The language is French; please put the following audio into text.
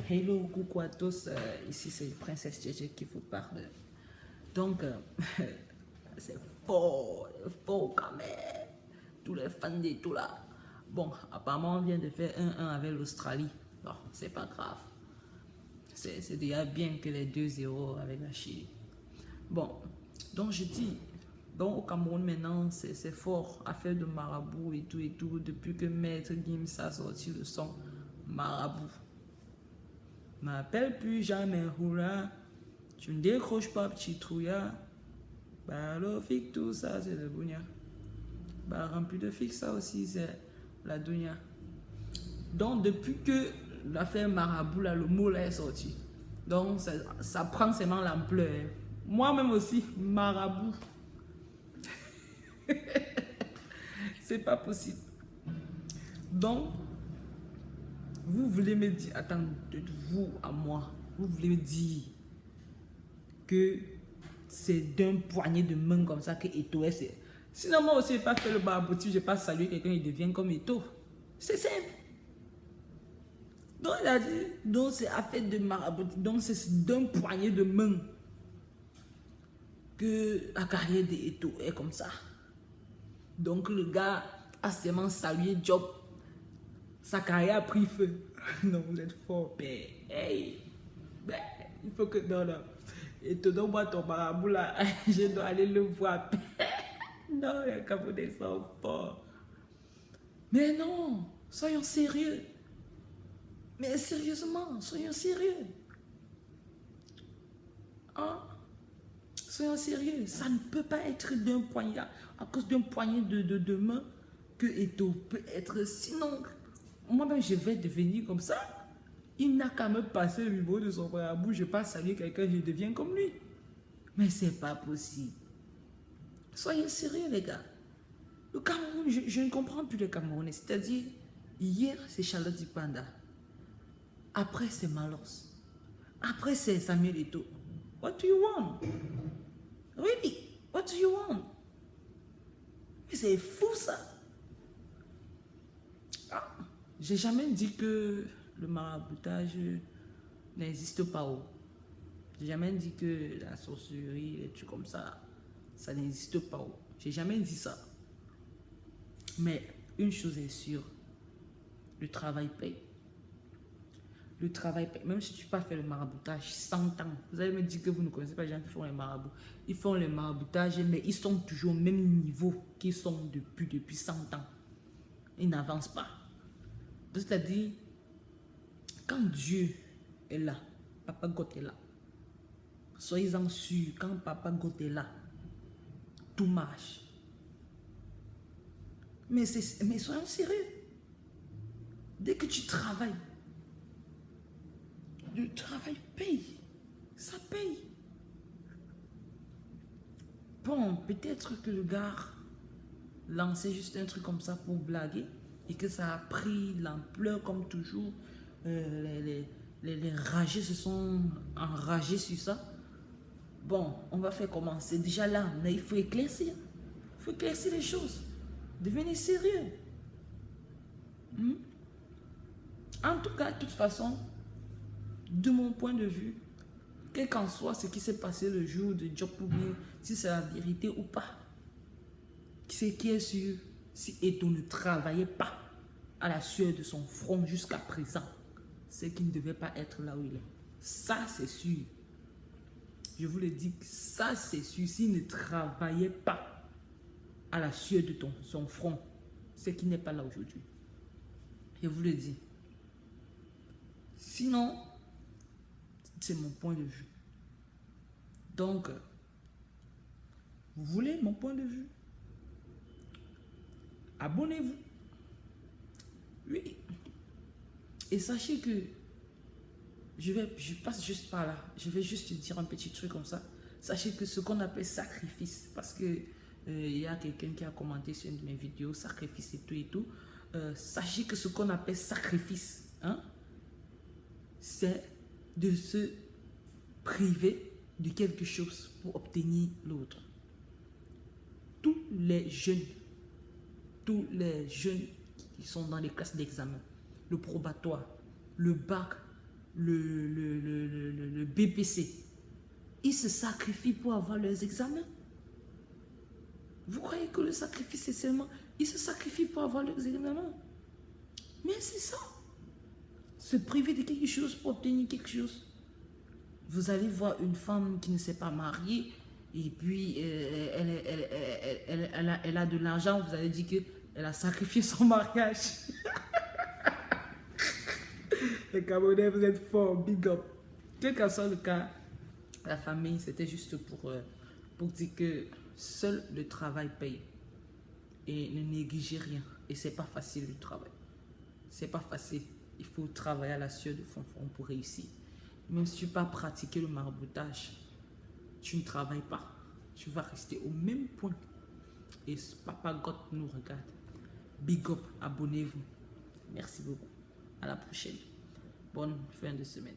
Hello, coucou à tous. Ici, c'est Princesse Tchétché qui vous parle. Donc, c'est fort, fort quand même. Tous les fans de tout là. Bon, apparemment, on vient de faire 1-1 avec l'Australie. Bon, c'est pas grave. C'est déjà bien que les 2-0 avec la Chili. Bon, donc je dis, donc au Cameroun maintenant, c'est fort, affaire de marabout et tout, depuis que Maître Gims a sorti le son marabout. M'appelle plus jamais Hura, tu ne décroches pas petit trouillard. Bah alors fixe tout ça, c'est le bougnat. Bah rempli de fixe ça aussi, c'est la dounia. Donc depuis que l'affaire marabout là, le mot là est sorti, donc ça prend seulement l'ampleur. Moi-même aussi, marabout. C'est pas possible. Donc, vous voulez me dire, attends, de vous à moi, vous voulez me dire que c'est d'un poignet de main comme ça que Eto'o est. Sinon, moi aussi, je n'ai pas fait le barabouti, je n'ai pas salué quelqu'un, il devient comme Eto'o. C'est simple. Donc, il a dit, donc c'est affaire de marabouti, donc c'est d'un poignet de main que la carrière d'Eto'o est comme ça. Donc, le gars a seulement salué Job. Sa carrière a pris feu. Non, vous êtes fort, père. Hey, ben, il faut que non. Et te donne-moi ton marabout là. Je dois aller le voir. Non, les Camerounais sont forts. Mais non, soyons sérieux. Mais sérieusement, soyons sérieux. Hein? Soyons sérieux. Ça ne peut pas être d'un poignet, à cause d'un poignet de main que Eto'o peut être. Sinon, moi-même, je vais devenir comme ça. Il n'a qu'à me passer le niveau de son marabout. Je passe saluer quelqu'un, je deviens comme lui. Mais c'est pas possible. Soyez sérieux, les gars. Le Cameroun, je ne comprends plus les Camerounais. C'est-à-dire, hier, c'est Charlotte Dipanda. Après, c'est Malos. Après, c'est Samuel Eto'o. What do you want? Really? What do you want? Mais c'est fou, ça. Ah, j'ai jamais dit que le maraboutage n'existe pas. J'ai jamais dit que la sorcellerie, les trucs comme ça, ça n'existe pas. J'ai jamais dit ça. Mais une chose est sûre, le travail paye. Le travail paye. Même si tu n'as pas fait le maraboutage 100 ans, vous allez me dire que vous ne connaissez pas les gens qui font les marabouts. Ils font le maraboutage, mais ils sont toujours au même niveau qu'ils sont depuis 100 ans. Ils n'avancent pas. C'est-à-dire, quand Dieu est là, Papa God est là. Soyez-en sûrs, quand Papa God est là, tout marche. Mais soyons sérieux. Dès que tu travailles, le travail paye. Ça paye. Bon, peut-être que le gars lançait juste un truc comme ça pour blaguer et que ça a pris l'ampleur comme toujours. Les ragés se sont enragés sur ça. Bon, on va faire comment? C'est déjà là, mais il faut éclaircir. Il faut éclaircir les choses. Devenez sérieux. En tout cas, de toute façon, de mon point de vue, quel qu'en soit ce qui s'est passé le jour de Job ou bien si c'est la vérité ou pas, ce qui est sûr, si Eto'o ne travaillait pas à la sueur de son front jusqu'à présent, c'est qu'il ne devait pas être là où il est. Ça, c'est sûr. Je vous le dis, ça, c'est sûr. S'il ne travaillait pas à la sueur de son front, c'est qu'il n'est pas là aujourd'hui. Je vous le dis. Sinon, c'est mon point de vue. Donc, vous voulez mon point de vue? Abonnez-vous. Oui. Et sachez que je passe juste par là. Je vais juste dire un petit truc comme ça. Sachez que ce qu'on appelle sacrifice, parce que il y a quelqu'un qui a commenté sur une de mes vidéos, sacrifice et tout. Sachez que ce qu'on appelle sacrifice, hein, c'est de se priver de quelque chose pour obtenir l'autre. Tous les jeunes qui sont dans les classes d'examen, le probatoire, le bac, le BPC. Ils se sacrifient pour avoir leurs examens. Vous croyez que le sacrifice, c'est seulement... Ils se sacrifient pour avoir leurs examens. Mais c'est ça. Se priver de quelque chose pour obtenir quelque chose. Vous allez voir une femme qui ne s'est pas mariée et puis elle a de l'argent. Vous allez dire qu'elle a sacrifié son mariage. Les Camerounais, vous êtes forts, big up. Quel qu'en soit le cas, la famille, c'était juste pour dire que seul le travail paye. Et ne négligez rien. Et c'est pas facile le travail. C'est pas facile. Il faut travailler à la sueur de fond pour réussir. Même si tu n'as pas pratiqué le maraboutage, tu ne travailles pas. Tu vas rester au même point. Et Papa God nous regarde. Big up, abonnez-vous. Merci beaucoup. À la prochaine. Bonne fin de semaine.